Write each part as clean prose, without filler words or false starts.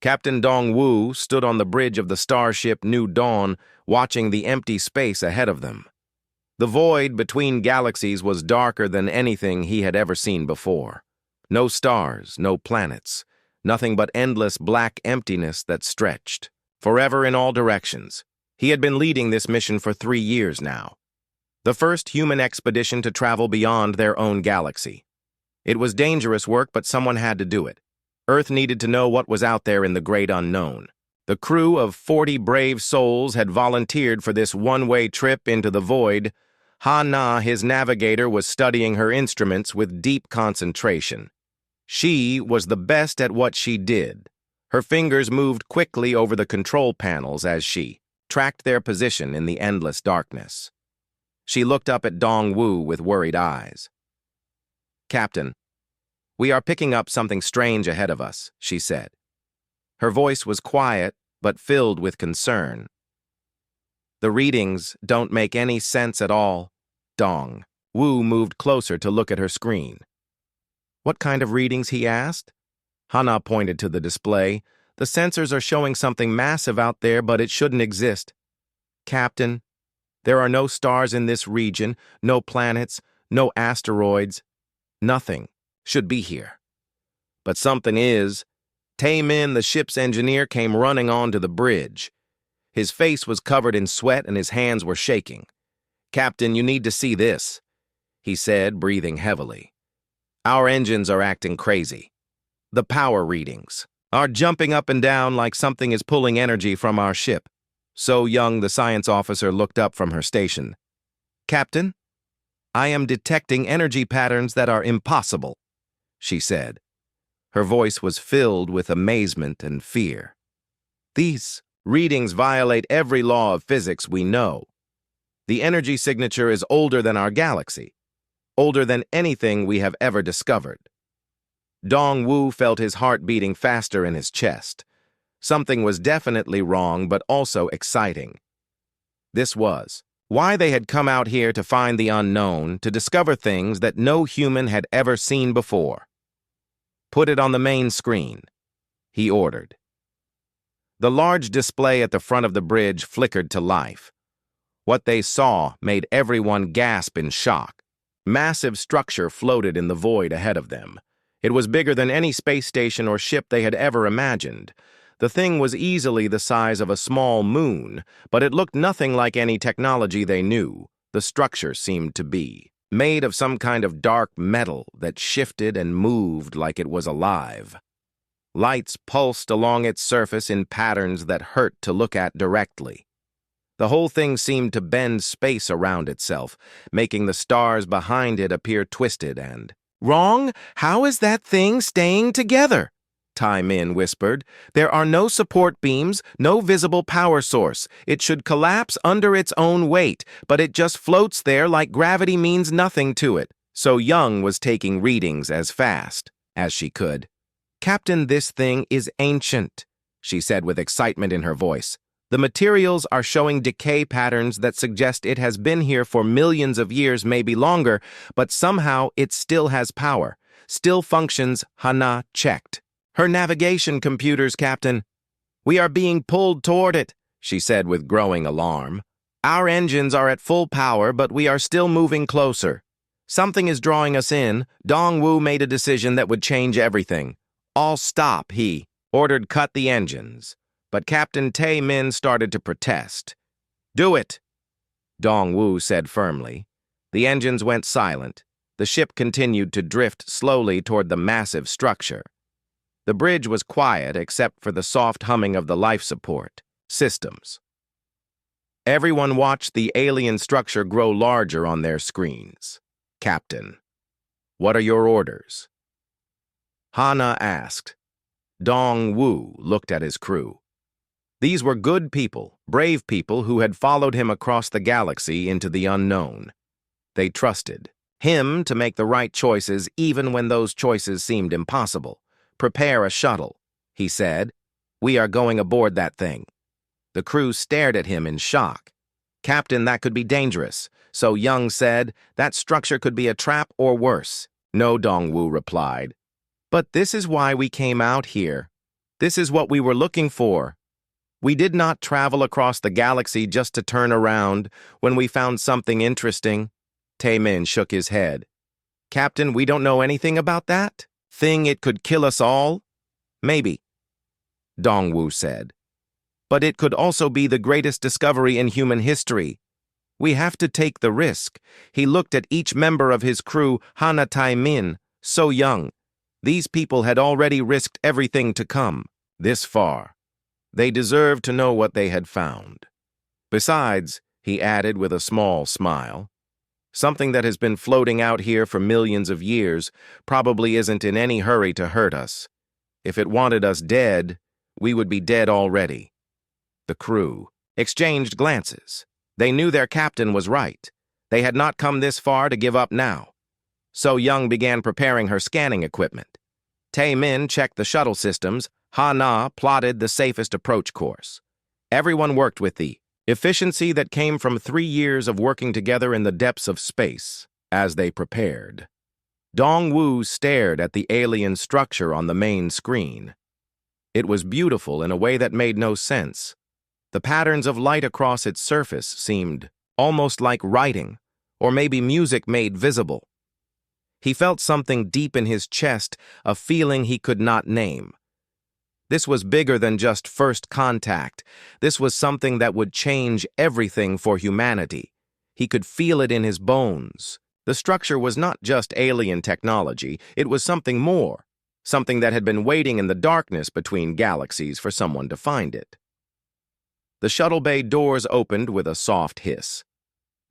Captain Dong-Wu stood on the bridge of the starship New Dawn, watching the empty space ahead of them. The void between galaxies was darker than anything he had ever seen before. No stars, no planets, nothing but endless black emptiness that stretched, forever in all directions. He had been leading this mission for 3 years now. The first human expedition to travel beyond their own galaxy. It was dangerous work, but someone had to do it. Earth needed to know what was out there in the great unknown. The crew of 40 brave souls had volunteered for this one-way trip into the void. Ha-Na, his navigator, was studying her instruments with deep concentration. She was the best at what she did. Her fingers moved quickly over the control panels as she tracked their position in the endless darkness. She looked up at Dong-Wu with worried eyes. "Captain, we are picking up something strange ahead of us," she said. Her voice was quiet, but filled with concern. "The readings don't make any sense at all." Dong-Wu moved closer to look at her screen. "What kind of readings?" he asked. Ha-Na pointed to the display. "The sensors are showing something massive out there, but it shouldn't exist." "Captain, there are no stars in this region, no planets, no asteroids. Nothing should be here. But something is." Tae-min, the ship's engineer, came running onto the bridge. His face was covered in sweat and his hands were shaking. "Captain, you need to see this," he said, breathing heavily. "Our engines are acting crazy. The power readings are jumping up and down like something is pulling energy from our ship." So Young, the science officer, looked up from her station. "Captain, I am detecting energy patterns that are impossible," she said. Her voice was filled with amazement and fear. "These readings violate every law of physics we know. The energy signature is older than our galaxy, older than anything we have ever discovered." Dong-Wu felt his heart beating faster in his chest. Something was definitely wrong, but also exciting. This was why they had come out here, to find the unknown, to discover things that no human had ever seen before. "Put it on the main screen," he ordered. The large display at the front of the bridge flickered to life. What they saw made everyone gasp in shock. Massive structure floated in the void ahead of them. It was bigger than any space station or ship they had ever imagined. The thing was easily the size of a small moon, but it looked nothing like any technology they knew. The structure seemed to be made of some kind of dark metal that shifted and moved like it was alive. Lights pulsed along its surface in patterns that hurt to look at directly. The whole thing seemed to bend space around itself, making the stars behind it appear twisted and wrong. "How is that thing staying together?" Tae-min whispered. "There are no support beams, no visible power source. It should collapse under its own weight, but it just floats there like gravity means nothing to it." So Young was taking readings as fast as she could. "Captain, this thing is ancient," she said with excitement in her voice. "The materials are showing decay patterns that suggest it has been here for millions of years, maybe longer, but somehow it still has power, still functions." Ha-Na checked her navigation computers. "Captain, we are being pulled toward it," she said with growing alarm. "Our engines are at full power, but we are still moving closer. Something is drawing us in." Dong-Wu made a decision that would change everything. "All stop," he ordered. "Cut the engines." But Captain Tae-min started to protest. "Do it," Dong-Wu said firmly. The engines went silent. The ship continued to drift slowly toward the massive structure. The bridge was quiet except for the soft humming of the life support systems. Everyone watched the alien structure grow larger on their screens. "Captain, what are your orders?" Ha-Na asked. Dong-Wu looked at his crew. These were good people, brave people who had followed him across the galaxy into the unknown. They trusted him to make the right choices even when those choices seemed impossible. "Prepare a shuttle," he said. "We are going aboard that thing." The crew stared at him in shock. "Captain, that could be dangerous." So Young said, "That structure could be a trap or worse." "No," Dong-Wu replied. "But this is why we came out here." This is what we were looking for. We did not travel across the galaxy just to turn around when we found something interesting. Taemin shook his head. Captain, we don't know anything about that? Thing it could kill us all? Maybe, Dongwu said. But it could also be the greatest discovery in human history. We have to take the risk. He looked at each member of his crew, Hana Taemin, so young. These people had already risked everything to come this far. They deserved to know what they had found. Besides, he added with a small smile, something that has been floating out here for millions of years probably isn't in any hurry to hurt us. If it wanted us dead, we would be dead already. The crew exchanged glances. They knew their captain was right. They had not come this far to give up now. So Young began preparing her scanning equipment. Taemin checked the shuttle systems. Ha-Na plotted the safest approach course. Everyone worked with the efficiency that came from 3 years of working together in the depths of space as they prepared. Dongwu stared at the alien structure on the main screen. It was beautiful in a way that made no sense. The patterns of light across its surface seemed almost like writing, or maybe music made visible. He felt something deep in his chest, a feeling he could not name. This was bigger than just first contact. This was something that would change everything for humanity. He could feel it in his bones. The structure was not just alien technology, it was something more, something that had been waiting in the darkness between galaxies for someone to find it. The shuttle bay doors opened with a soft hiss.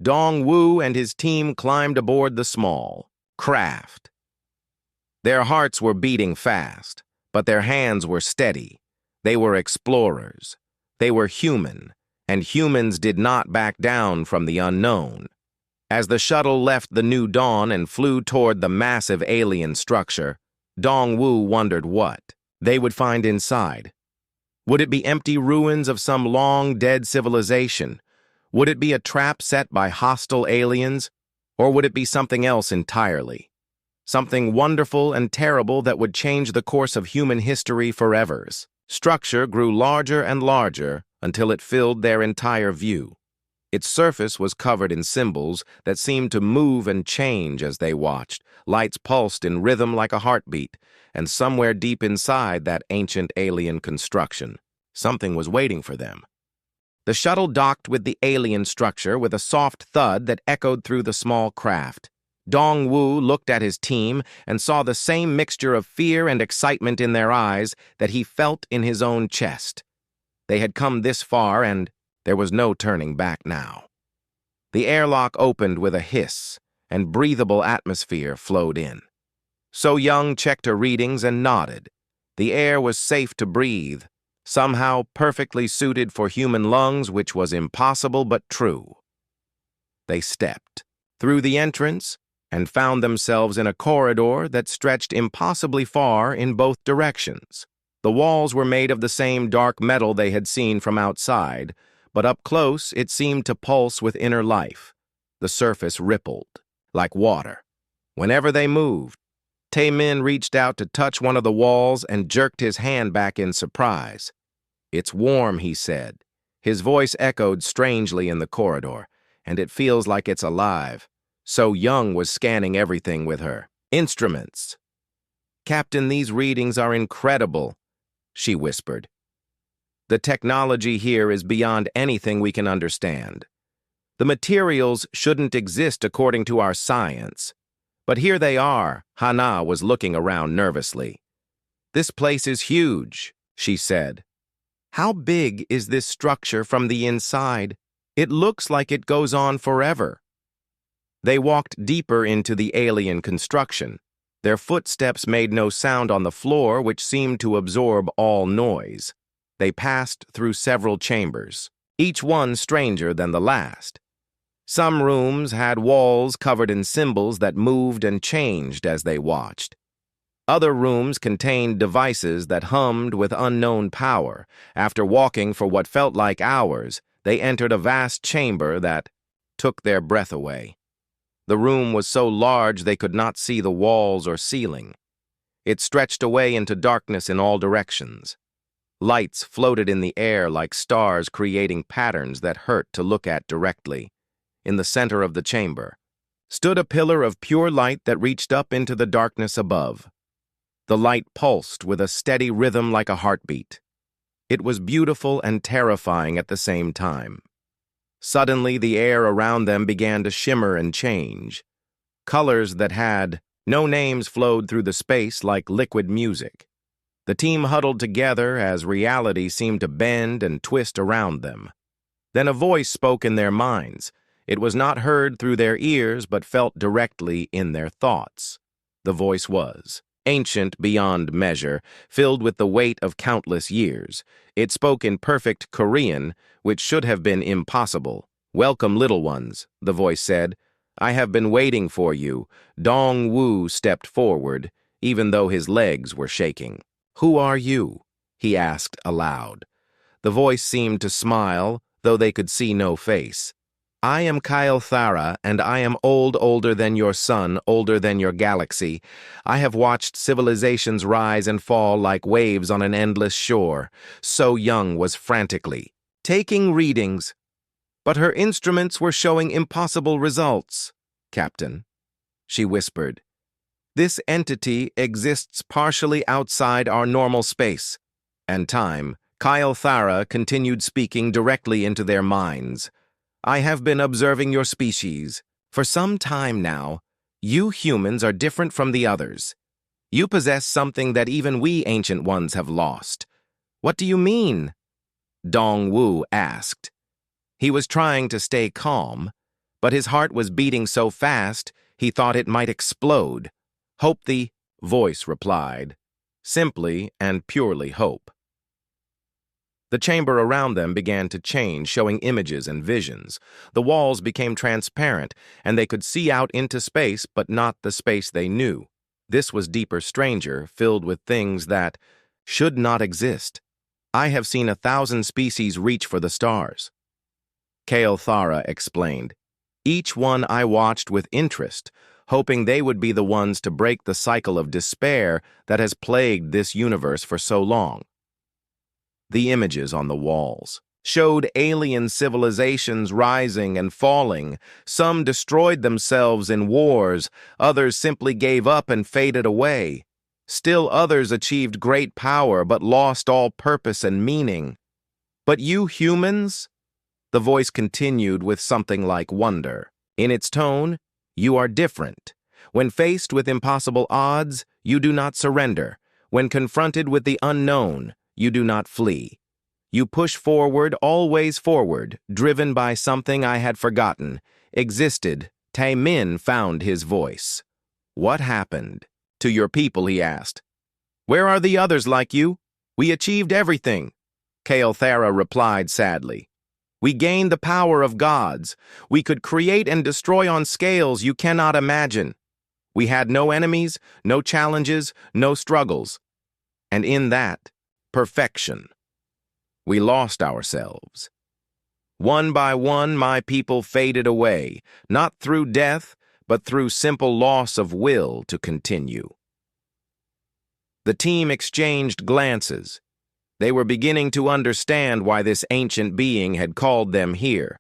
Dongwu and his team climbed aboard the small craft. Their hearts were beating fast, but their hands were steady. They were explorers. They were human, and humans did not back down from the unknown. As the shuttle left the new dawn and flew toward the massive alien structure, Dongwu wondered what they would find inside. Would it be empty ruins of some long-dead civilization? Would it be a trap set by hostile aliens? Or would it be something else entirely? Something wonderful and terrible that would change the course of human history forever. Structure grew larger and larger until it filled their entire view. Its surface was covered in symbols that seemed to move and change as they watched. Lights pulsed in rhythm like a heartbeat, and somewhere deep inside that ancient alien construction, something was waiting for them. The shuttle docked with the alien structure with a soft thud that echoed through the small craft. Dongwu looked at his team and saw the same mixture of fear and excitement in their eyes that he felt in his own chest. They had come this far, and there was no turning back now. The airlock opened with a hiss, and breathable atmosphere flowed in. So Young checked her readings and nodded. The air was safe to breathe, somehow perfectly suited for human lungs, which was impossible but true. They stepped through the entrance and found themselves in a corridor that stretched impossibly far in both directions. The walls were made of the same dark metal they had seen from outside, but up close it seemed to pulse with inner life. The surface rippled, like water. Whenever they moved, Taemin reached out to touch one of the walls and jerked his hand back in surprise. "It's warm," he said. His voice echoed strangely in the corridor, and it feels like it's alive. So Young was scanning everything with her instruments. "Captain, these readings are incredible," she whispered. "The technology here is beyond anything we can understand. The materials shouldn't exist according to our science. But here they are." Hana was looking around nervously. "This place is huge," she said. "How big is this structure from the inside? It looks like it goes on forever." They walked deeper into the alien construction. Their footsteps made no sound on the floor, which seemed to absorb all noise. They passed through several chambers, each one stranger than the last. Some rooms had walls covered in symbols that moved and changed as they watched. Other rooms contained devices that hummed with unknown power. After walking for what felt like hours, they entered a vast chamber that took their breath away. The room was so large they could not see the walls or ceiling. It stretched away into darkness in all directions. Lights floated in the air like stars, creating patterns that hurt to look at directly. In the center of the chamber stood a pillar of pure light that reached up into the darkness above. The light pulsed with a steady rhythm like a heartbeat. It was beautiful and terrifying at the same time. Suddenly, the air around them began to shimmer and change. Colors that had no names flowed through the space like liquid music. The team huddled together as reality seemed to bend and twist around them. Then a voice spoke in their minds. It was not heard through their ears, but felt directly in their thoughts. The voice was ancient beyond measure, filled with the weight of countless years. It spoke in perfect Korean, which should have been impossible. "Welcome, little ones," the voice said. "I have been waiting for you." Dong-woo stepped forward, even though his legs were shaking. "Who are you?" he asked aloud. The voice seemed to smile, though they could see no face. "I am Kyle Thara, and I am older than your sun, older than your galaxy. I have watched civilizations rise and fall like waves on an endless shore." So Young was frantically taking readings, but her instruments were showing impossible results. "Captain," she whispered, "this entity exists partially outside our normal space and time." Kyle Thara continued speaking directly into their minds. "I have been observing your species. For some time now, you humans are different from the others. You possess something that even we ancient ones have lost." "What do you mean?" Dong-woo asked. He was trying to stay calm, but his heart was beating so fast he thought it might explode. "Hope," the voice replied, simply and purely hope. The chamber around them began to change, showing images and visions. The walls became transparent, and they could see out into space, but not the space they knew. This was deeper, stranger, filled with things that should not exist. "I have seen 1,000 species reach for the stars," Kale Thara explained. "Each one I watched with interest, hoping they would be the ones to break the cycle of despair that has plagued this universe for so long." The images on the walls showed alien civilizations rising and falling. Some destroyed themselves in wars, others simply gave up and faded away. Still others achieved great power but lost all purpose and meaning. "But you humans?" The voice continued with something like wonder. In its tone, "You are different. When faced with impossible odds, you do not surrender. When confronted with the unknown, you do not flee. You push forward, always forward, driven by something I had forgotten existed." Tae-min found his voice. "What happened to your people?" he asked. "Where are the others like you? We achieved everything," Kale Thara replied sadly. "We gained the power of gods. We could create and destroy on scales you cannot imagine. We had no enemies, no challenges, no struggles. And in that, perfection. We lost ourselves. One by one, my people faded away, not through death, but through simple loss of will to continue." The team exchanged glances. They were beginning to understand why this ancient being had called them here.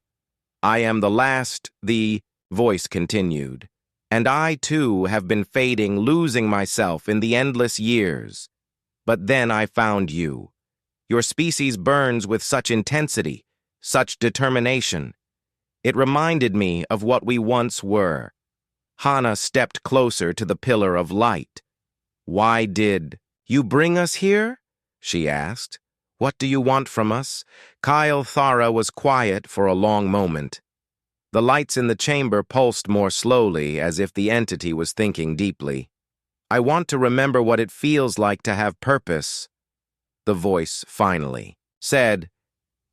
"I am the last," the voice continued, "and I too have been fading, losing myself in the endless years. But then I found you. Your species burns with such intensity, such determination. It reminded me of what we once were." Hana stepped closer to the pillar of light. "Why did you bring us here?" she asked. "What do you want from us?" Kyle Thara was quiet for a long moment. The lights in the chamber pulsed more slowly, as if the entity was thinking deeply. "I want to remember what it feels like to have purpose," the voice finally said.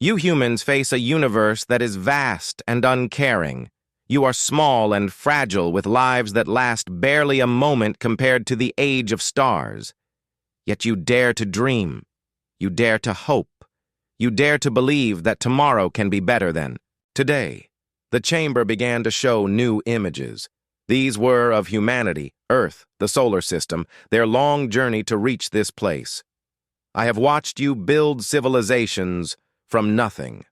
"You humans face a universe that is vast and uncaring. You are small and fragile with lives that last barely a moment compared to the age of stars. Yet you dare to dream. You dare to hope. You dare to believe that tomorrow can be better than today." The chamber began to show new images. These were of humanity, Earth, the solar system, their long journey to reach this place. I have watched you build civilizations from nothing.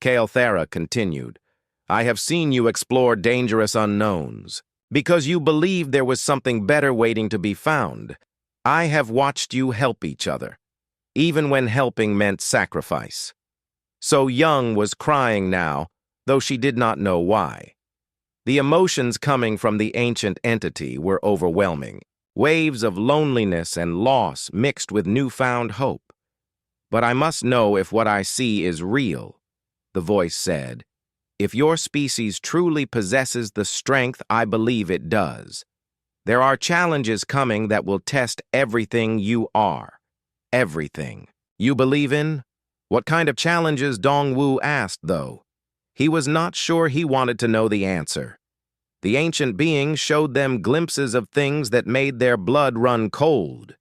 Kael'thera continued, I have seen you explore dangerous unknowns. Because you believed there was something better waiting to be found, I have watched you help each other, even when helping meant sacrifice. So Young was crying now, though she did not know why. The emotions coming from the ancient entity were overwhelming, waves of loneliness and loss mixed with newfound hope. But I must know if what I see is real, the voice said. If your species truly possesses the strength I believe it does, there are challenges coming that will test everything you are. Everything. You believe in? What kind of challenges Dongwu asked, though. He was not sure he wanted to know the answer. The ancient being showed them glimpses of things that made their blood run cold.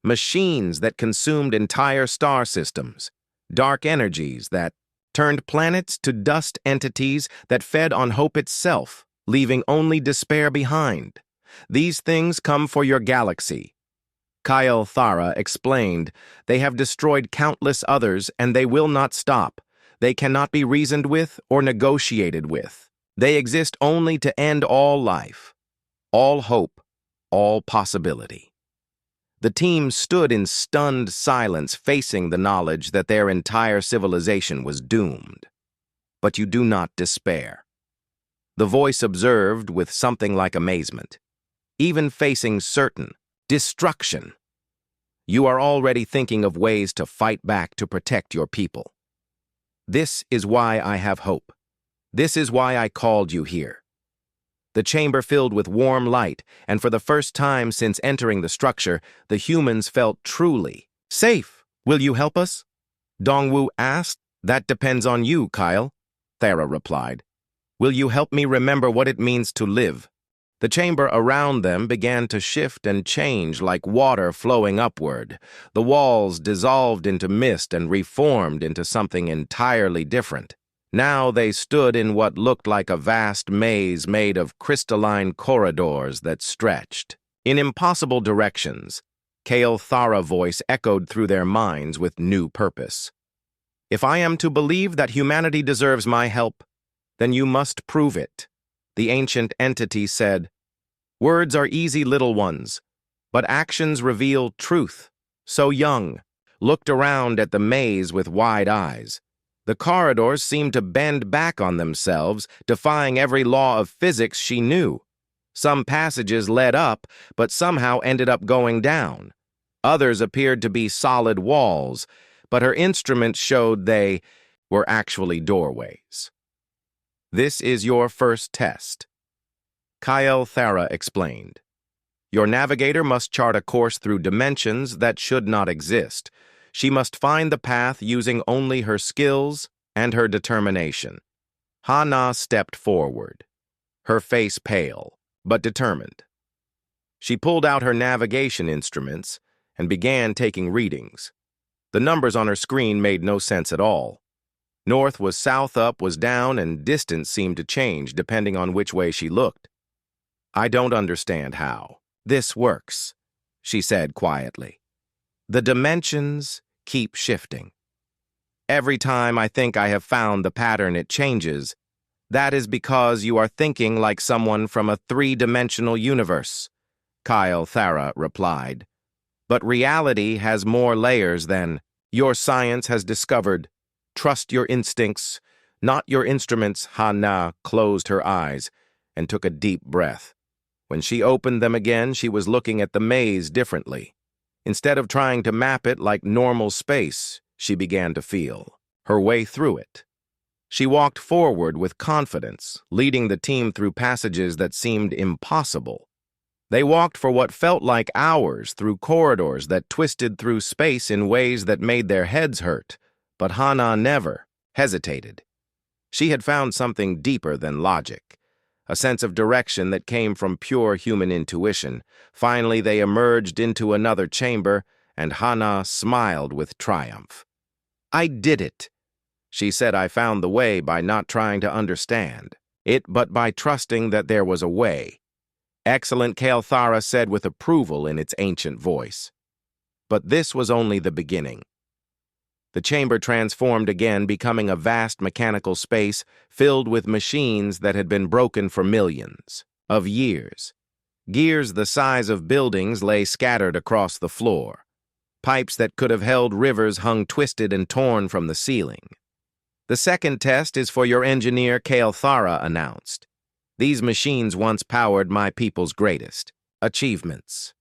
Machines that consumed entire star systems. Dark energies that turned planets to dust entities that fed on hope itself, leaving only despair behind. These things come for your galaxy. Kael'thera explained, they have destroyed countless others and they will not stop. They cannot be reasoned with or negotiated with. They exist only to end all life, all hope, all possibility. The team stood in stunned silence facing the knowledge that their entire civilization was doomed. But you do not despair. The voice observed with something like amazement. Even facing certain destruction, you are already thinking of ways to fight back to protect your people. This is why I have hope. This is why I called you here. The chamber filled with warm light, and for the first time since entering the structure, the humans felt truly safe. Will you help us? Dongwu asked. That depends on you, Kyle, Thera replied. Will you help me remember what it means to live? The chamber around them began to shift and change like water flowing upward. The walls dissolved into mist and reformed into something entirely different. Now they stood in what looked like a vast maze made of crystalline corridors that stretched in impossible directions. Kael'thera's voice echoed through their minds with new purpose. If I am to believe that humanity deserves my help, then you must prove it. The ancient entity said, words are easy, little ones, but actions reveal truth. So Young looked around at the maze with wide eyes. The corridors seemed to bend back on themselves, defying every law of physics she knew. Some passages led up, but somehow ended up going down. Others appeared to be solid walls, but her instruments showed they were actually doorways. This is your first test, Kael'thera explained. Your navigator must chart a course through dimensions that should not exist. She must find the path using only her skills and her determination. Hana stepped forward, her face pale, but determined. She pulled out her navigation instruments and began taking readings. The numbers on her screen made no sense at all. North was south, up was down, and distance seemed to change depending on which way she looked. I don't understand how this works, she said quietly. The dimensions keep shifting. Every time I think I have found the pattern, it changes. That is because you are thinking like someone from a three-dimensional universe, Kael'thera replied. But reality has more layers than your science has discovered. Trust your instincts, not your instruments. Hana closed her eyes and took a deep breath. When she opened them again, she was looking at the maze differently. Instead of trying to map it like normal space, she began to feel her way through it. She walked forward with confidence, leading the team through passages that seemed impossible. They walked for what felt like hours through corridors that twisted through space in ways that made their heads hurt. But Hana never hesitated. She had found something deeper than logic, a sense of direction that came from pure human intuition. Finally, they emerged into another chamber, and Hana smiled with triumph. I did it, she said. I found the way by not trying to understand it, but by trusting that there was a way. Excellent, Kael'thera said with approval in its ancient voice. But this was only the beginning. The chamber transformed again, becoming a vast mechanical space filled with machines that had been broken for millions of years. Gears the size of buildings lay scattered across the floor. Pipes that could have held rivers hung twisted and torn from the ceiling. "The second test is for your engineer, Thara announced. "These machines once powered my people's greatest achievements.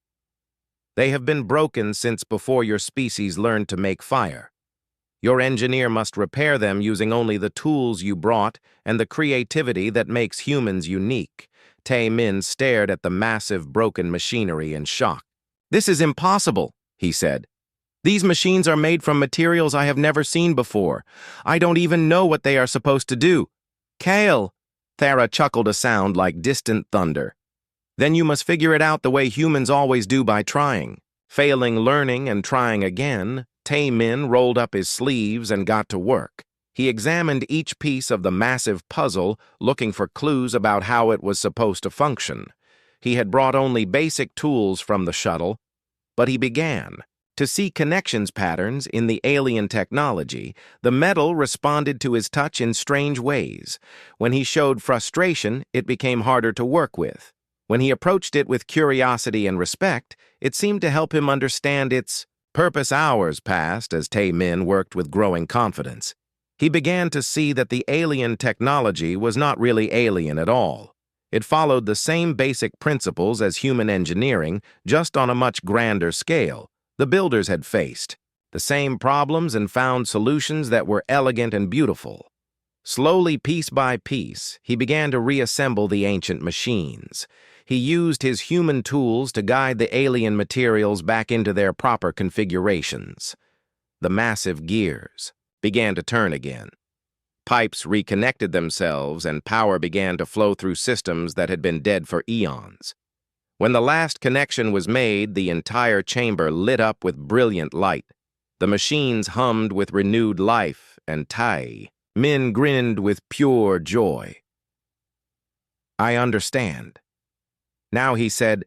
They have been broken since before your species learned to make fire. Your engineer must repair them using only the tools you brought and the creativity that makes humans unique." Min stared at the massive broken machinery in shock. "This is impossible," he said. "These machines are made from materials I have never seen before. I don't even know what they are supposed to do." "Kale!" Thara chuckled, a sound like distant thunder. "Then you must figure it out the way humans always do, by trying. Failing, learning, and trying again." Min rolled up his sleeves and got to work. He examined each piece of the massive puzzle, looking for clues about how it was supposed to function. He had brought only basic tools from the shuttle, but he began to see connections patterns in the alien technology. The metal responded to his touch in strange ways. When he showed frustration, it became harder to work with. When he approached it with curiosity and respect, it seemed to help him understand its purpose. Hours passed as Min worked with growing confidence. He began to see that the alien technology was not really alien at all. It followed the same basic principles as human engineering, just on a much grander scale. The builders had faced the same problems and found solutions that were elegant and beautiful. Slowly, piece by piece, he began to reassemble the ancient machines. He used his human tools to guide the alien materials back into their proper configurations. The massive gears began to turn again. Pipes reconnected themselves, and power began to flow through systems that had been dead for eons. When the last connection was made, the entire chamber lit up with brilliant light. The machines hummed with renewed life, and Min grinned with pure joy. "I understand." Now he said,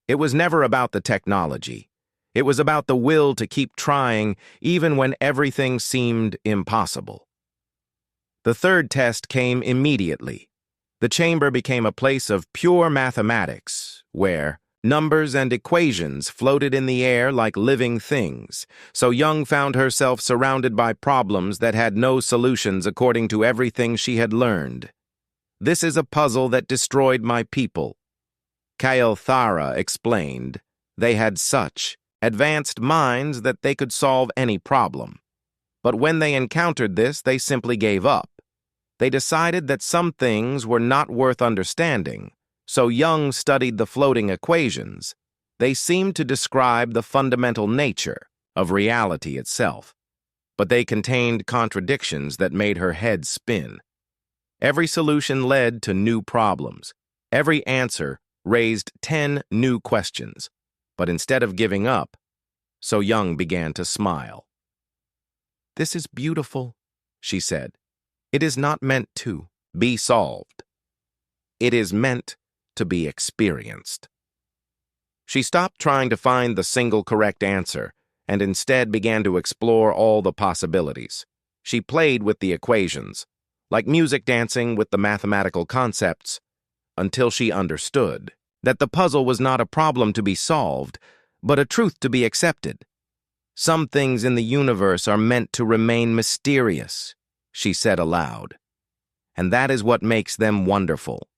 "It was never about the technology. It was about the will to keep trying, even when everything seemed impossible." The third test came immediately. The chamber became a place of pure mathematics, where numbers and equations floated in the air like living things. So Young found herself surrounded by problems that had no solutions according to everything she had learned. "This is a puzzle that destroyed my people," Thara explained. "They had such advanced minds that they could solve any problem. But when they encountered this, they simply gave up. They decided that some things were not worth understanding, so Young studied the floating equations. They seemed to describe the fundamental nature of reality itself, but they contained contradictions that made her head spin. Every solution led to new problems. Every answer raised 10 new questions. But instead of giving up, So Young began to smile. "This is beautiful," she said. "It is not meant to be solved. It is meant to be experienced." She stopped trying to find the single correct answer and instead began to explore all the possibilities. She played with the equations, like music dancing with the mathematical concepts, until she understood that the puzzle was not a problem to be solved, but a truth to be accepted. "Some things in the universe are meant to remain mysterious," she said aloud. "And that is what makes them wonderful."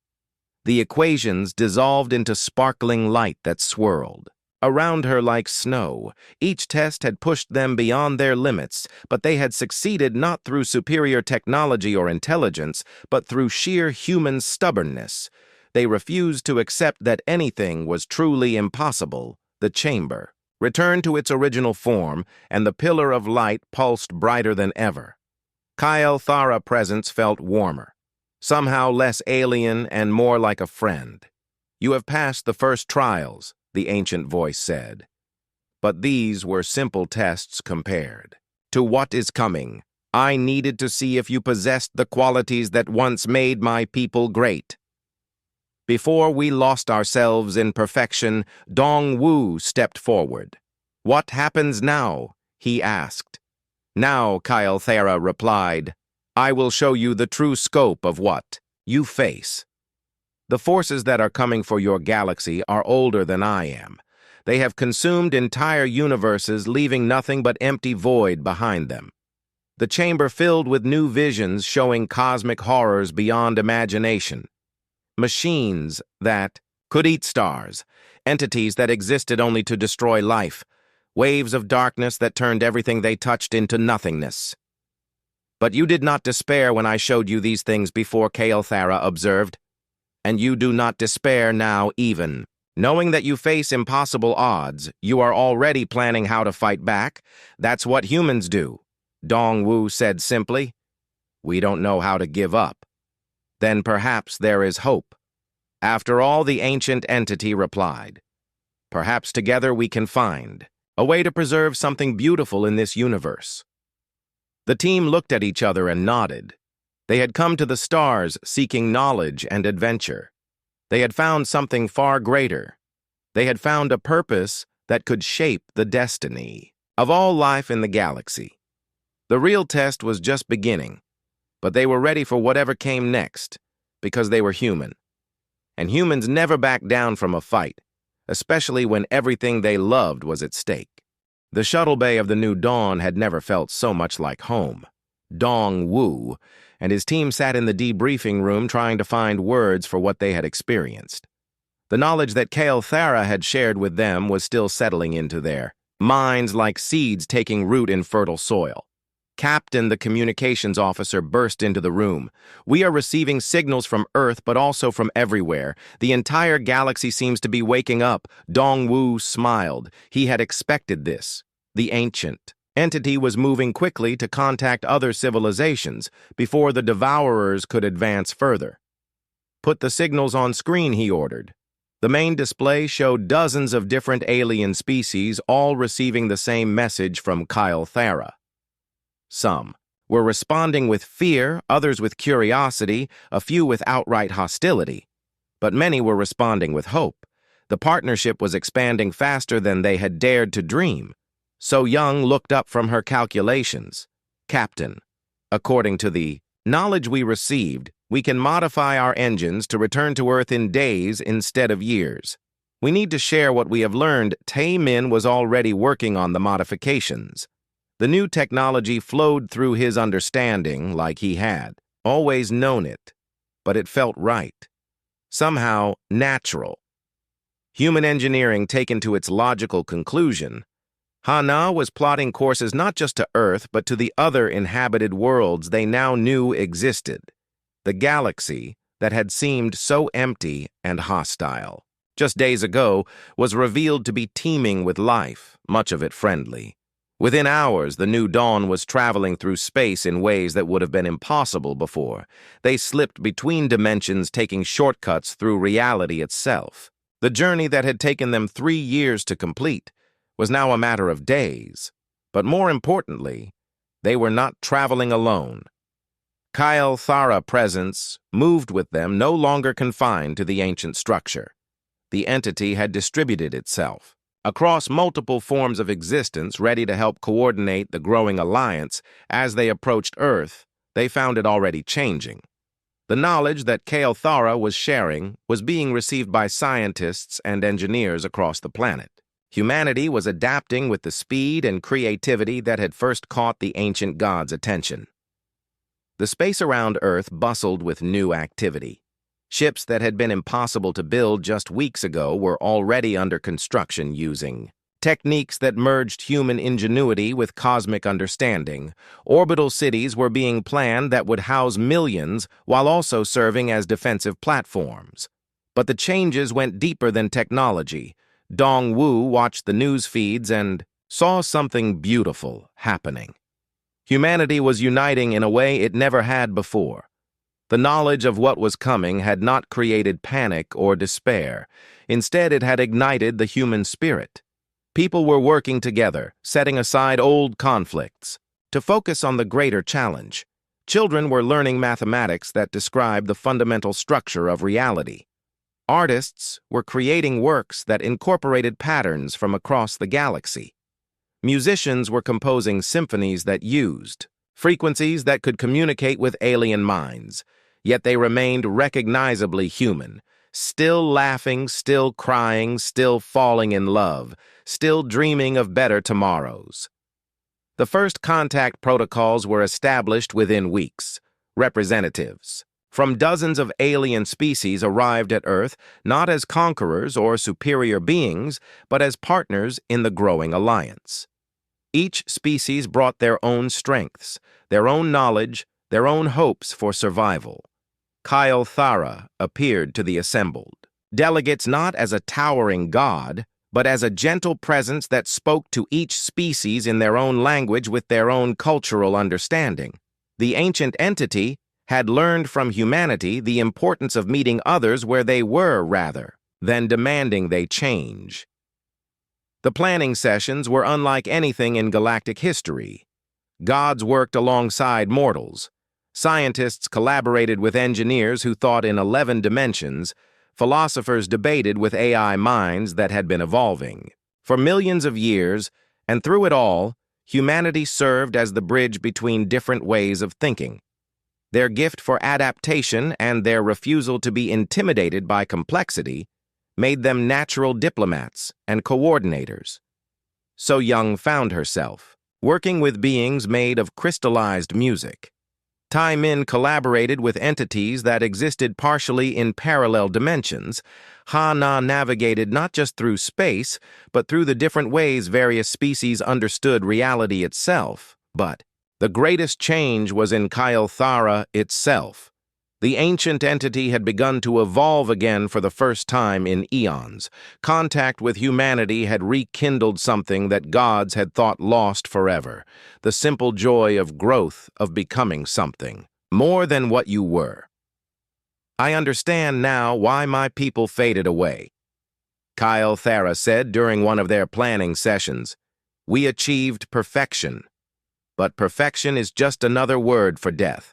The equations dissolved into sparkling light that swirled around her like snow. Each test had pushed them beyond their limits, but they had succeeded not through superior technology or intelligence, but through sheer human stubbornness. They refused to accept that anything was truly impossible. The chamber returned to its original form, and the pillar of light pulsed brighter than ever. Thara's presence felt warmer, somehow less alien and more like a friend. "You have passed the first trials," the ancient voice said. "But these were simple tests compared to what is coming. I needed to see if you possessed the qualities that once made my people great." Before we lost ourselves in perfection, Dong Wu stepped forward. "What happens now?" he asked. "Now," Thera replied, "I will show you the true scope of what you face. The forces that are coming for your galaxy are older than I am. They have consumed entire universes, leaving nothing but empty void behind them. The chamber filled with new visions showing cosmic horrors beyond imagination. Machines that could eat stars, entities that existed only to destroy life, waves of darkness that turned everything they touched into nothingness." "But you did not despair when I showed you these things before," Thera observed. "And you do not despair now even. Knowing that you face impossible odds, you are already planning how to fight back. That's what humans do," Dongwu said simply. "We don't know how to give up." "Then perhaps there is hope." "After all," the ancient entity replied, "perhaps together we can find a way to preserve something beautiful in this universe." The team looked at each other and nodded. They had come to the stars seeking knowledge and adventure. They had found something far greater. They had found a purpose that could shape the destiny of all life in the galaxy. The real test was just beginning, but they were ready for whatever came next, because they were human. And humans never back down from a fight, especially when everything they loved was at stake. The shuttle bay of the New Dawn had never felt so much like home. Dong-Wu and his team sat in the debriefing room trying to find words for what they had experienced. The knowledge that Thera had shared with them was still settling into their minds like seeds taking root in fertile soil. Captain, the communications officer, burst into the room. "We are receiving signals from Earth, but also from everywhere. The entire galaxy seems to be waking up." Dong-Wu smiled. He had expected this. The ancient entity was moving quickly to contact other civilizations before the devourers could advance further. "Put the signals on screen," he ordered. The main display showed dozens of different alien species, all receiving the same message from Thera. Some were responding with fear, others with curiosity, a few with outright hostility. But many were responding with hope. The partnership was expanding faster than they had dared to dream. So Young looked up from her calculations. "Captain, according to the knowledge we received, we can modify our engines to return to Earth in days instead of years. We need to share what we have learned." Tae-min was already working on the modifications. The new technology flowed through his understanding like he had always known it, but it felt right. Somehow natural. Human engineering taken to its logical conclusion, Hana was plotting courses not just to Earth, but to the other inhabited worlds they now knew existed. The galaxy that had seemed so empty and hostile just days ago was revealed to be teeming with life, much of it friendly. Within hours, the New Dawn was traveling through space in ways that would have been impossible before. They slipped between dimensions, taking shortcuts through reality itself. The journey that had taken them 3 years to complete was now a matter of days. But more importantly, they were not traveling alone. Thera's presence moved with them, no longer confined to the ancient structure. The entity had distributed itself across multiple forms of existence, ready to help coordinate the growing alliance. As they approached Earth, they found it already changing. The knowledge that Thera was sharing was being received by scientists and engineers across the planet. Humanity was adapting with the speed and creativity that had first caught the ancient gods' attention. The space around Earth bustled with new activity. Ships that had been impossible to build just weeks ago were already under construction using techniques that merged human ingenuity with cosmic understanding. Orbital cities were being planned that would house millions while also serving as defensive platforms. But the changes went deeper than technology. Dong-Wu watched the news feeds and saw something beautiful happening. Humanity was uniting in a way it never had before. The knowledge of what was coming had not created panic or despair. Instead, it had ignited the human spirit. People were working together, setting aside old conflicts, to focus on the greater challenge. Children were learning mathematics that described the fundamental structure of reality. Artists were creating works that incorporated patterns from across the galaxy. Musicians were composing symphonies that used frequencies that could communicate with alien minds, yet they remained recognizably human, still laughing, still crying, still falling in love, still dreaming of better tomorrows. The first contact protocols were established within weeks. Representatives from dozens of alien species arrived at Earth not as conquerors or superior beings, but as partners in the growing alliance. Each species brought their own strengths, their own knowledge, their own hopes for survival. Kyle Thara appeared to the assembled delegates not as a towering god, but as a gentle presence that spoke to each species in their own language with their own cultural understanding. The ancient entity had learned from humanity the importance of meeting others where they were rather than demanding they change. The planning sessions were unlike anything in galactic history. Gods worked alongside mortals. Scientists collaborated with engineers who thought in 11 dimensions. Philosophers debated with AI minds that had been evolving. For millions of years, and through it all, humanity served as the bridge between different ways of thinking. Their gift for adaptation and their refusal to be intimidated by complexity made them natural diplomats and coordinators. So Young found herself working with beings made of crystallized music. Tai Min collaborated with entities that existed partially in parallel dimensions. Ha Na navigated not just through space, but through the different ways various species understood reality itself. But the greatest change was in Kyle Thara itself. The ancient entity had begun to evolve again for the first time in eons. Contact with humanity had rekindled something that gods had thought lost forever. The simple joy of growth, of becoming something, more than what you were. I understand now why my people faded away, Kyle Thara said during one of their planning sessions. We achieved perfection. But perfection is just another word for death.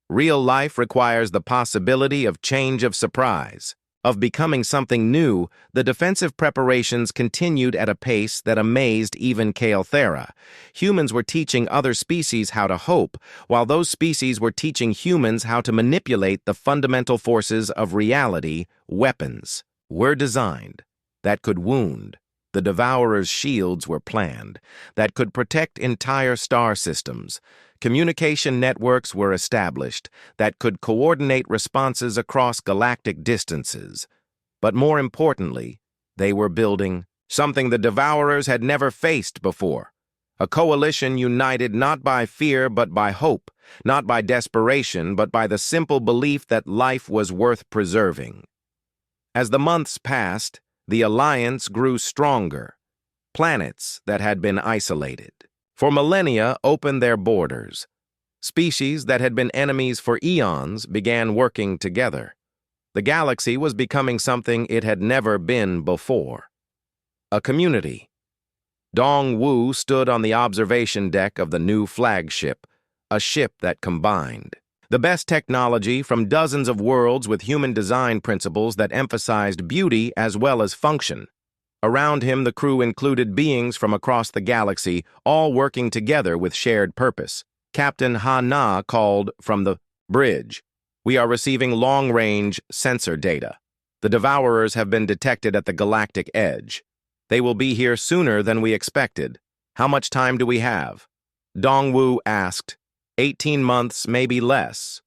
Real life requires the possibility of change of surprise, of becoming something new. The defensive preparations continued at a pace that amazed even Kyle Thara. Humans were teaching other species how to hope, while those species were teaching humans how to manipulate the fundamental forces of reality. Weapons were designed that could wound. The Devourer's shields were planned that could protect entire star systems. Communication networks were established that could coordinate responses across galactic distances. But more importantly, they were building something the Devourers had never faced before. A coalition united not by fear but by hope, not by desperation but by the simple belief that life was worth preserving. As the months passed, the alliance grew stronger. Planets that had been isolated for millennia opened their borders. Species that had been enemies for eons began working together. The galaxy was becoming something it had never been before. A community. Dong Wu stood on the observation deck of the new flagship, a ship that combined the best technology from dozens of worlds with human design principles that emphasized beauty as well as function. Around him, the crew included beings from across the galaxy, all working together with shared purpose. Captain Ha Na called from the bridge. We are receiving long-range sensor data. The Devourers have been detected at the galactic edge. They will be here sooner than we expected. How much time do we have? Dongwu asked. 18 months, maybe less,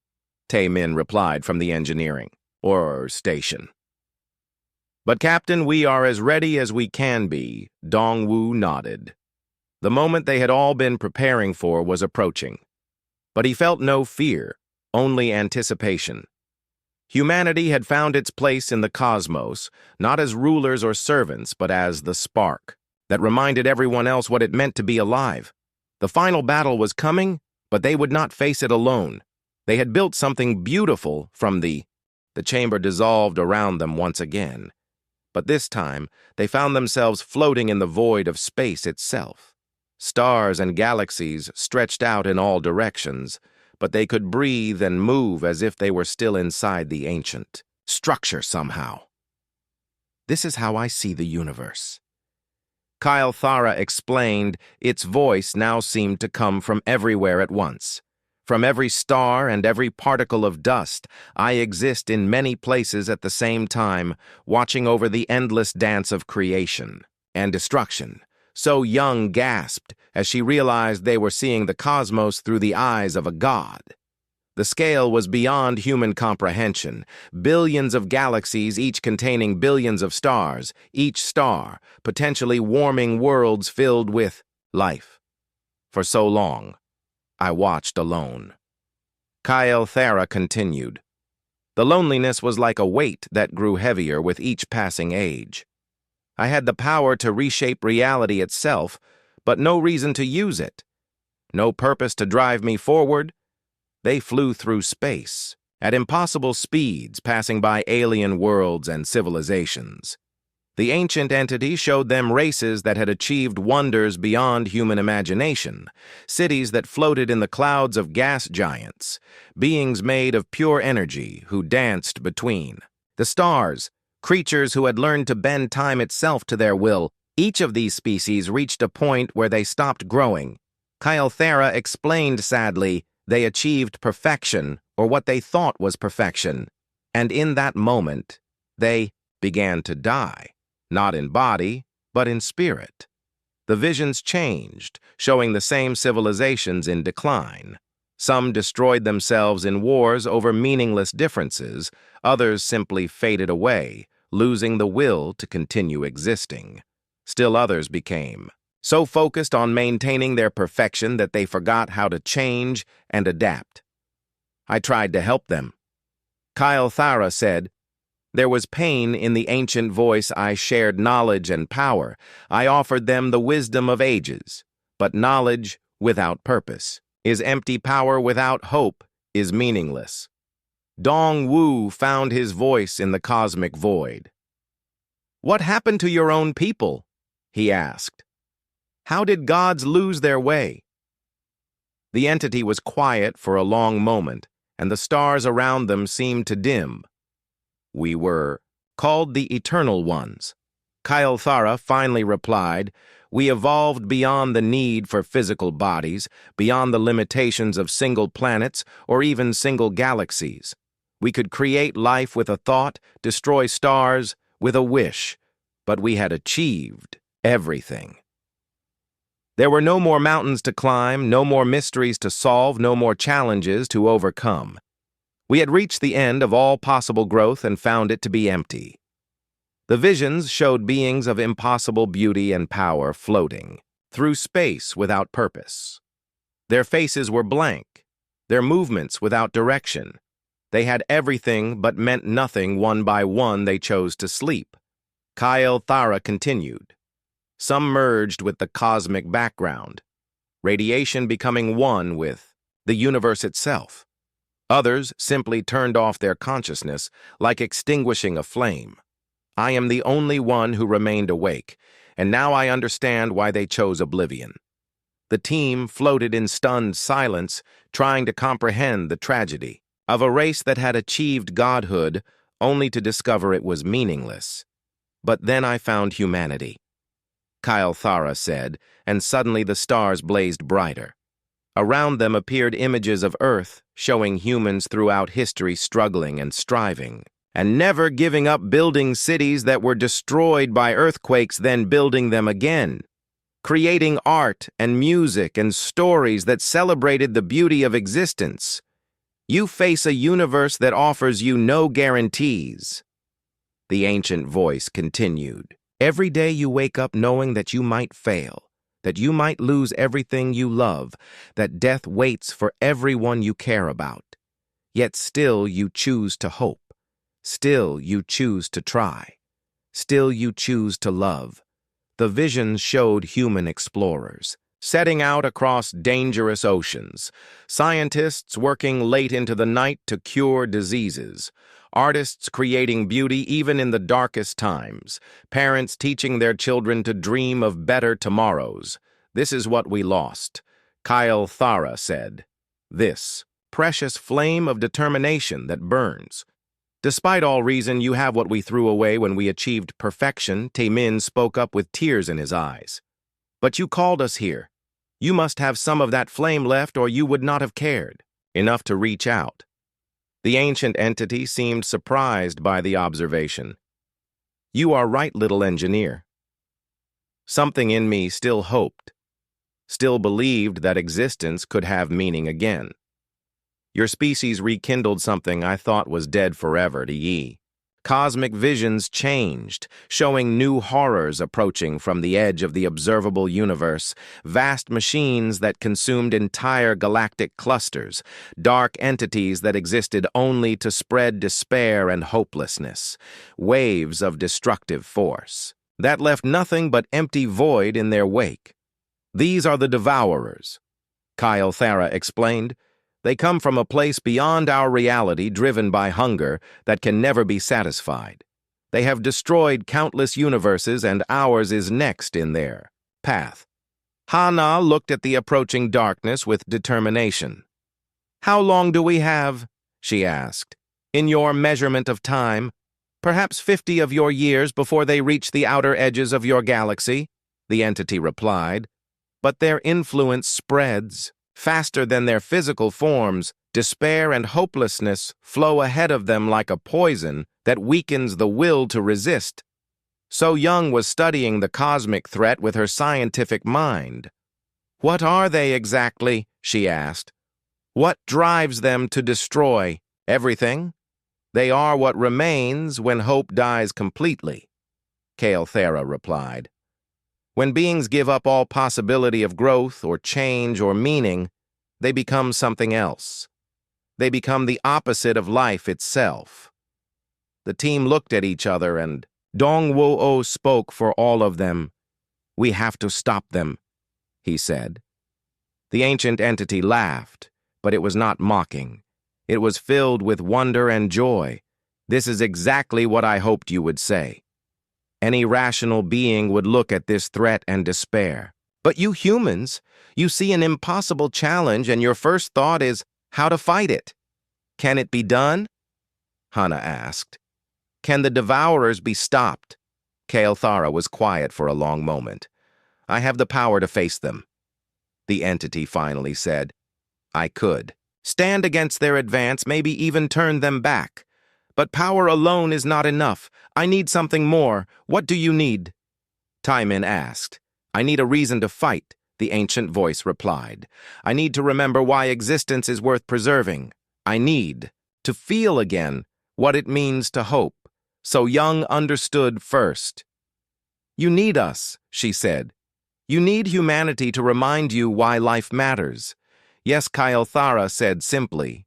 Tai Min replied from the engineering, or station. But Captain, we are as ready as we can be, Dongwu nodded. The moment they had all been preparing for was approaching. But he felt no fear, only anticipation. Humanity had found its place in the cosmos, not as rulers or servants, but as the spark that reminded everyone else what it meant to be alive. The final battle was coming, but they would not face it alone. They had built something beautiful from the chamber dissolved around them once again. But this time, they found themselves floating in the void of space itself. Stars and galaxies stretched out in all directions, but they could breathe and move as if they were still inside the ancient structure somehow. This is how I see the universe. Kyle Thara explained, its voice now seemed to come from everywhere at once. From every star and every particle of dust, I exist in many places at the same time, watching over the endless dance of creation and destruction. So Young gasped as she realized they were seeing the cosmos through the eyes of a god. The scale was beyond human comprehension. Billions of galaxies, each containing billions of stars, each star potentially warming worlds filled with life. For so long, I watched alone. Kyle Thara continued. The loneliness was like a weight that grew heavier with each passing age. I had the power to reshape reality itself, but no reason to use it. No purpose to drive me forward. They flew through space, at impossible speeds, passing by alien worlds and civilizations. The ancient entity showed them races that had achieved wonders beyond human imagination, cities that floated in the clouds of gas giants, beings made of pure energy who danced between. The stars, creatures who had learned to bend time itself to their will. Each of these species reached a point where they stopped growing. Kyle Thara explained sadly, they achieved perfection, or what they thought was perfection, and in that moment, they began to die, not in body, but in spirit. The visions changed, showing the same civilizations in decline. Some destroyed themselves in wars over meaningless differences, others simply faded away, losing the will to continue existing. Still others became so focused on maintaining their perfection that they forgot how to change and adapt. I tried to help them. Kyle Thara said, there was pain in the ancient voice. I shared knowledge and power. I offered them the wisdom of ages. But knowledge without purpose is empty. Power without hope is meaningless. Dong Wu found his voice in the cosmic void. What happened to your own people? He asked. How did gods lose their way? The entity was quiet for a long moment, and the stars around them seemed to dim. We were called the Eternal Ones. Kyle Thara finally replied, we evolved beyond the need for physical bodies, beyond the limitations of single planets or even single galaxies. We could create life with a thought, destroy stars with a wish, but we had achieved everything. There were no more mountains to climb, no more mysteries to solve, no more challenges to overcome. We had reached the end of all possible growth and found it to be empty. The visions showed beings of impossible beauty and power floating through space without purpose. Their faces were blank, their movements without direction. They had everything but meant nothing. One by one they chose to sleep. Kyle Thara continued. Some merged with the cosmic background, radiation becoming one with the universe itself. Others simply turned off their consciousness, like extinguishing a flame. I am the only one who remained awake, and now I understand why they chose oblivion. The team floated in stunned silence, trying to comprehend the tragedy of a race that had achieved godhood only to discover it was meaningless. But then I found humanity, Kyle Thara said, and suddenly the stars blazed brighter. Around them appeared images of Earth, showing humans throughout history struggling and striving, and never giving up, building cities that were destroyed by earthquakes, then building them again, creating art and music and stories that celebrated the beauty of existence. You face a universe that offers you no guarantees. The ancient voice continued. Every day you wake up knowing that you might fail, that you might lose everything you love, that death waits for everyone you care about. Yet still you choose to hope. Still you choose to try. Still you choose to love. The visions showed human explorers, setting out across dangerous oceans, scientists working late into the night to cure diseases, artists creating beauty even in the darkest times, parents teaching their children to dream of better tomorrows. This is what we lost, Kyle Thara said. This precious flame of determination that burns. Despite all reason, you have what we threw away when we achieved perfection, Taemin spoke up with tears in his eyes. But you called us here. You must have some of that flame left or you would not have cared. Enough to reach out. The ancient entity seemed surprised by the observation. You are right, little engineer. Something in me still hoped, still believed that existence could have meaning again. Your species rekindled something I thought was dead forever to ye. Cosmic visions changed, showing new horrors approaching from the edge of the observable universe, vast machines that consumed entire galactic clusters, dark entities that existed only to spread despair and hopelessness, waves of destructive force that left nothing but empty void in their wake. These are the Devourers, Kyle Thara explained. They come from a place beyond our reality, driven by hunger that can never be satisfied. They have destroyed countless universes, and ours is next in their path. Hana looked at the approaching darkness with determination. How long do we have? She asked. In your measurement of time, perhaps 50 of your years before they reach the outer edges of your galaxy, the entity replied. But their influence spreads. Faster than their physical forms, despair and hopelessness flow ahead of them like a poison that weakens the will to resist. So Young was studying the cosmic threat with her scientific mind. What are they exactly? She asked. What drives them to destroy everything? They are what remains when hope dies completely, Kale Thera replied. When beings give up all possibility of growth or change or meaning, they become something else. They become the opposite of life itself. The team looked at each other, and Dong Wo-o spoke for all of them. We have to stop them, he said. The ancient entity laughed, but it was not mocking. It was filled with wonder and joy. This is exactly what I hoped you would say. Any rational being would look at this threat and despair. But you humans, you see an impossible challenge and your first thought is how to fight it. Can it be done? Hana asked. Can the Devourers be stopped? Kale Thara was quiet for a long moment. I have the power to face them. The entity finally said. I could. Stand against their advance, maybe even turn them back. But power alone is not enough. I need something more. What do you need? Taimin asked. I need a reason to fight, the ancient voice replied. I need to remember why existence is worth preserving. I need to feel again what it means to hope. So Young understood first. You need us, she said. You need humanity to remind you why life matters. Yes, Kyle Thara said simply.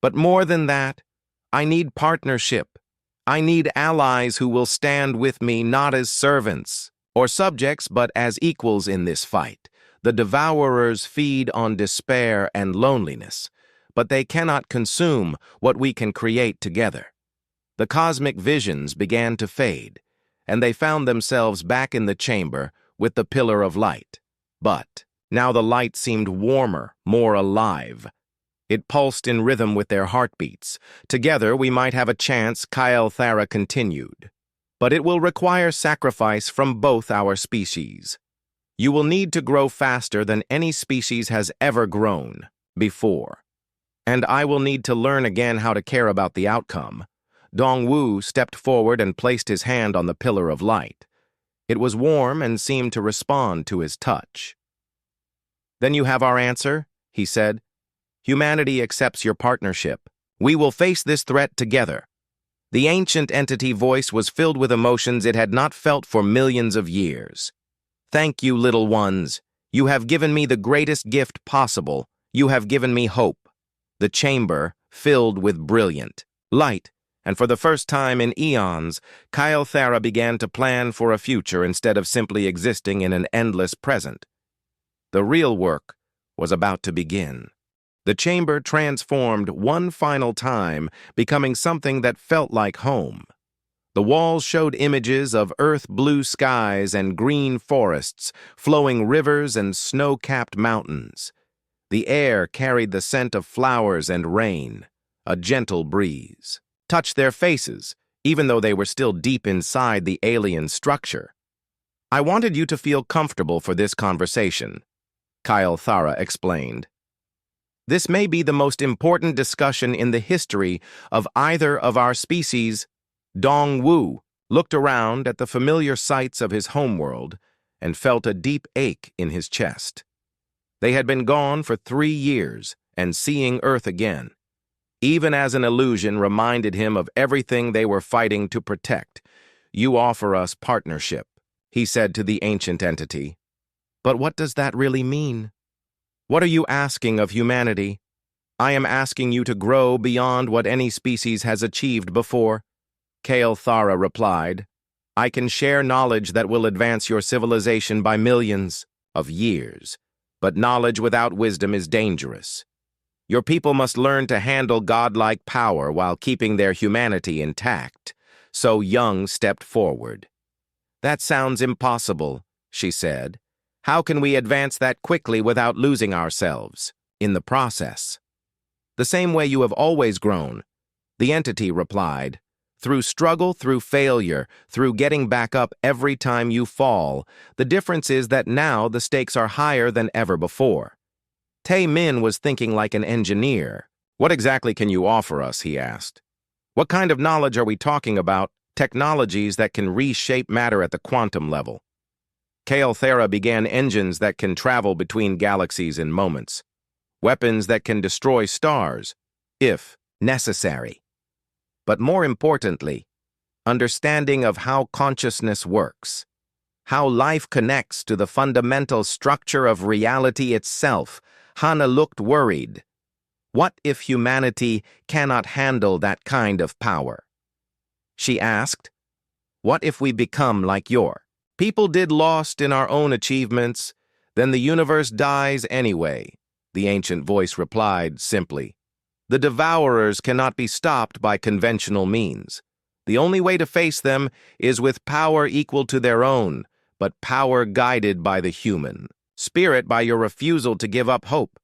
But more than that, I need partnership. I need allies who will stand with me not as servants or subjects, but as equals in this fight. The Devourers feed on despair and loneliness, but they cannot consume what we can create together. The cosmic visions began to fade, and they found themselves back in the chamber with the pillar of light. But now the light seemed warmer, more alive. It pulsed in rhythm with their heartbeats. Together we might have a chance, Kyle Thara continued. But it will require sacrifice from both our species. You will need to grow faster than any species has ever grown before. And I will need to learn again how to care about the outcome. Dongwu stepped forward and placed his hand on the pillar of light. It was warm and seemed to respond to his touch. Then you have our answer, he said. Humanity accepts your partnership. We will face this threat together. The ancient entity voice was filled with emotions it had not felt for millions of years. Thank you, little ones. You have given me the greatest gift possible. You have given me hope. The chamber filled with brilliant light, and for the first time in eons, Kyle Thara began to plan for a future instead of simply existing in an endless present. The real work was about to begin. The chamber transformed one final time, becoming something that felt like home. The walls showed images of earth-blue skies and green forests, flowing rivers and snow-capped mountains. The air carried the scent of flowers and rain, a gentle breeze. touch their faces, even though they were still deep inside the alien structure. I wanted you to feel comfortable for this conversation, Kyle Thara explained. This may be the most important discussion in the history of either of our species. Dong-Wu looked around at the familiar sights of his homeworld and felt a deep ache in his chest. They had been gone for 3 years, and seeing Earth again, even as an illusion, reminded him of everything they were fighting to protect. "You offer us partnership," he said to the ancient entity. "But what does that really mean? What are you asking of humanity?" "I am asking you to grow beyond what any species has achieved before," Kale Thara replied. "I can share knowledge that will advance your civilization by millions of years, but knowledge without wisdom is dangerous. Your people must learn to handle godlike power while keeping their humanity intact." So Young stepped forward. "That sounds impossible," she said. "How can we advance that quickly without losing ourselves in the process?" "The same way you have always grown," the entity replied. "Through struggle, through failure, through getting back up every time you fall. The difference is that now the stakes are higher than ever before." Tae Min was thinking like an engineer. "What exactly can you offer us?" he asked. "What kind of knowledge are we talking about? Technologies that can reshape matter at the quantum level." Kale Thara began engines that can travel between galaxies in moments. Weapons that can destroy stars, if necessary. But more importantly, understanding of how consciousness works, how life connects to the fundamental structure of reality itself. Hana looked worried. What if humanity cannot handle that kind of power? She asked, "What if we become like your people did, lost in our own achievements? Then the universe dies anyway," the ancient voice replied simply. "The devourers cannot be stopped by conventional means. The only way to face them is with power equal to their own, but power guided by the human spirit, by your refusal to give up hope."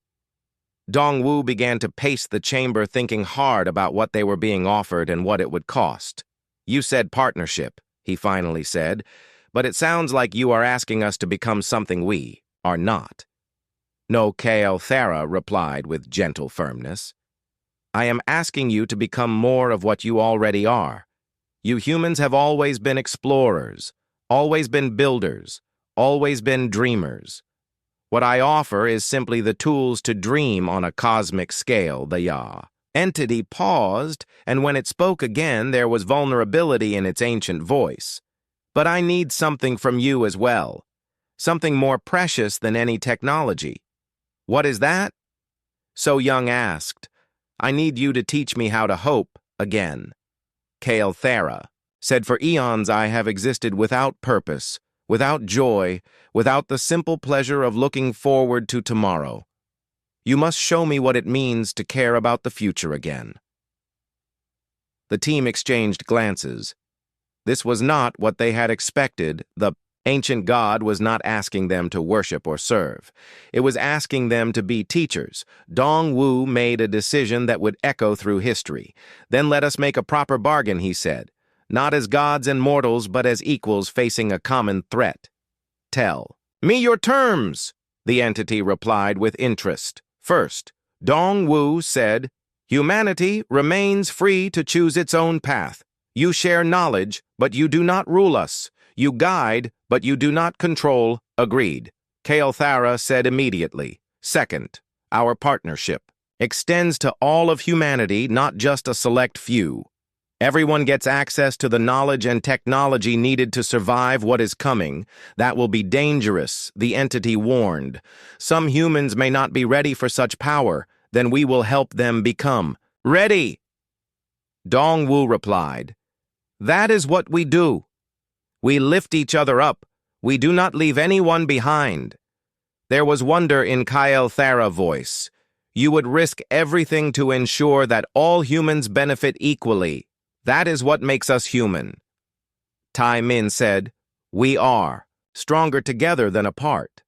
Dong-Wu began to pace the chamber, thinking hard about what they were being offered and what it would cost. "You said partnership," he finally said, "but it sounds like you are asking us to become something we are not." "No," Kale Thara replied with gentle firmness. "I am asking you to become more of what you already are. You humans have always been explorers, always been builders, always been dreamers. What I offer is simply the tools to dream on a cosmic scale." The entity paused, and when it spoke again, there was vulnerability in its ancient voice. "But I need something from you as well, something more precious than any technology." "What is that?" So Young asked. "I need you to teach me how to hope again." Kale Thara said, "For eons I have existed without purpose, without joy, without the simple pleasure of looking forward to tomorrow. You must show me what it means to care about the future again." The team exchanged glances. This was not what they had expected. The ancient god was not asking them to worship or serve. It was asking them to be teachers. Dong-Wu made a decision that would echo through history. "Then let us make a proper bargain," he said. "Not as gods and mortals, but as equals facing a common threat." "Tell me your terms," the entity replied with interest. First, Dong-Wu said, "Humanity remains free to choose its own path. You share knowledge, but you do not rule us. You guide, but you do not control." "Agreed," Kale Thara said immediately. "Second, our partnership extends to all of humanity, not just a select few. Everyone gets access to the knowledge and technology needed to survive what is coming. That will be dangerous," the entity warned. "Some humans may not be ready for such power. Then we will help them become ready." Dong-Wu replied, "That is what we do. We lift each other up. We do not leave anyone behind." There was wonder in Kyle Thara's voice. "You would risk everything to ensure that all humans benefit equally. That is what makes us human." Tai Min said, "We are stronger together than apart."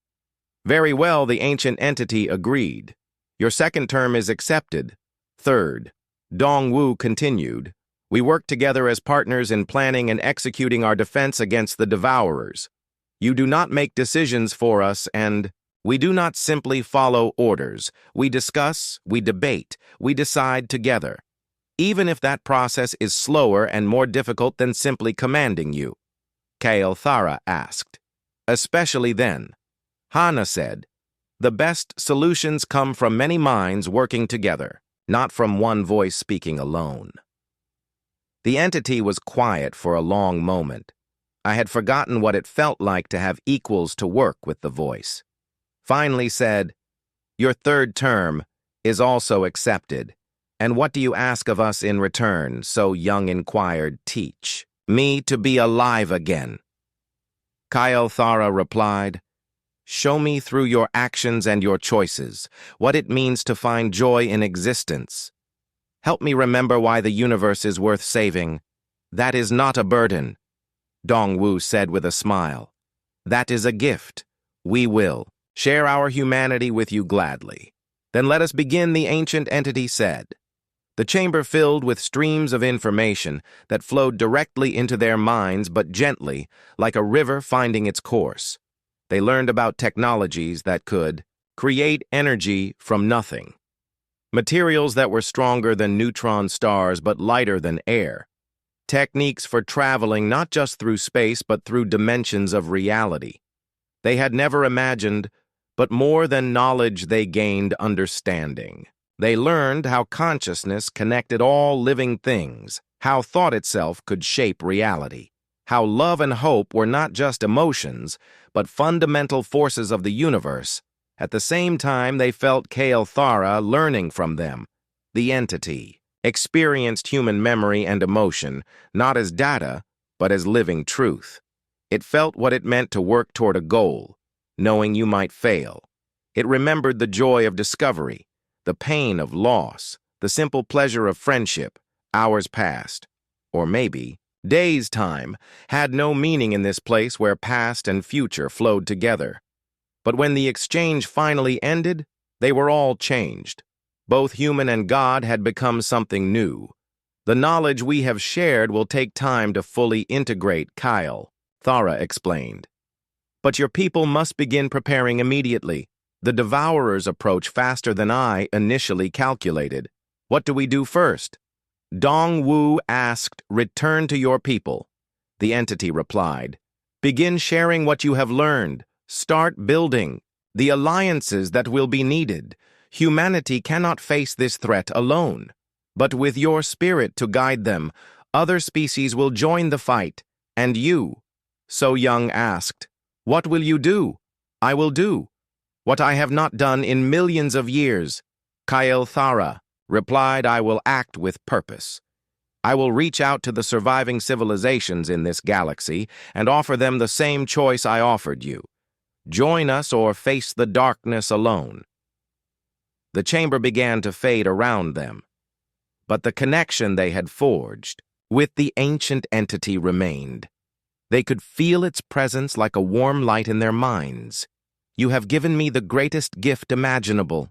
"Very well," the ancient entity agreed. "Your second term is accepted." Third, Dong-Wu continued, We work together as partners in planning and executing our defense against the Devourers. You do not make decisions for us, and we do not simply follow orders. We discuss, we debate, we decide together, even if that process is slower and more difficult than simply commanding you. Kael'thara asked. Especially then. Hana said, the best solutions come from many minds working together, not from one voice speaking alone. The entity was quiet for a long moment. I had forgotten what it felt like to have equals to work with the voice. Finally said, your third term is also accepted. And what do you ask of us in return? So Young inquired. Teach me to be alive again. Kael'thara replied, show me through your actions and your choices what it means to find joy in existence. Help me remember why the universe is worth saving. That is not a burden. Dongwu said with a smile. That is a gift. We will share our humanity with you gladly. Then let us begin, the ancient entity said. The chamber filled with streams of information that flowed directly into their minds, but gently, like a river finding its course. They learned about technologies that could create energy from nothing. Materials that were stronger than neutron stars but lighter than air. Techniques for traveling not just through space but through dimensions of reality. They had never imagined, but more than knowledge they gained understanding. They learned how consciousness connected all living things, how thought itself could shape reality, how love and hope were not just emotions, but fundamental forces of the universe. At the same time, they felt Kael'thara learning from them. The entity experienced human memory and emotion, not as data, but as living truth. It felt what it meant to work toward a goal, knowing you might fail. It remembered the joy of discovery, the pain of loss, the simple pleasure of friendship. Hours passed, or maybe days' time, had no meaning in this place where past and future flowed together. But when the exchange finally ended, they were all changed. Both human and God had become something new. The knowledge we have shared will take time to fully integrate, Kael'thara explained. But your people must begin preparing immediately. The Devourers approach faster than I initially calculated. What do we do first? Dongwu asked, return to your people. The entity replied, begin sharing what you have learned. Start building the alliances that will be needed. Humanity cannot face this threat alone. But with your spirit to guide them, other species will join the fight. And you? So Young asked, what will you do? I will do what I have not done in millions of years. Kael'thara replied, I will act with purpose. I will reach out to the surviving civilizations in this galaxy and offer them the same choice I offered you. Join us or face the darkness alone. The chamber began to fade around them, but the connection they had forged with the ancient entity remained. They could feel its presence like a warm light in their minds. You have given me the greatest gift imaginable,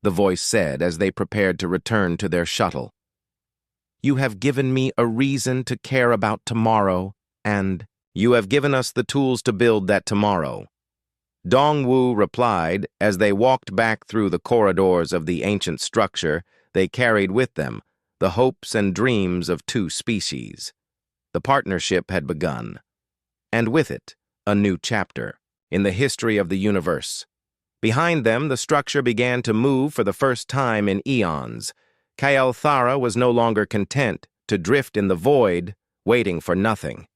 the voice said as they prepared to return to their shuttle. You have given me a reason to care about tomorrow, and you have given us the tools to build that tomorrow. Dongwu replied as they walked back through the corridors of the ancient structure. They carried with them the hopes and dreams of two species. The partnership had begun, and with it, a new chapter in the history of the universe. Behind them, the structure began to move for the first time in eons. Kael'thara was no longer content to drift in the void, waiting for nothing.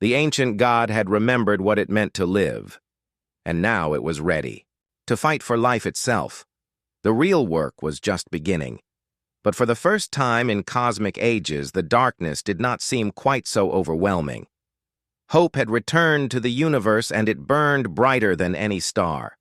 The ancient god had remembered what it meant to live, and now it was ready to fight for life itself. The real work was just beginning. But for the first time in cosmic ages, the darkness did not seem quite so overwhelming. Hope had returned to the universe, and it burned brighter than any star.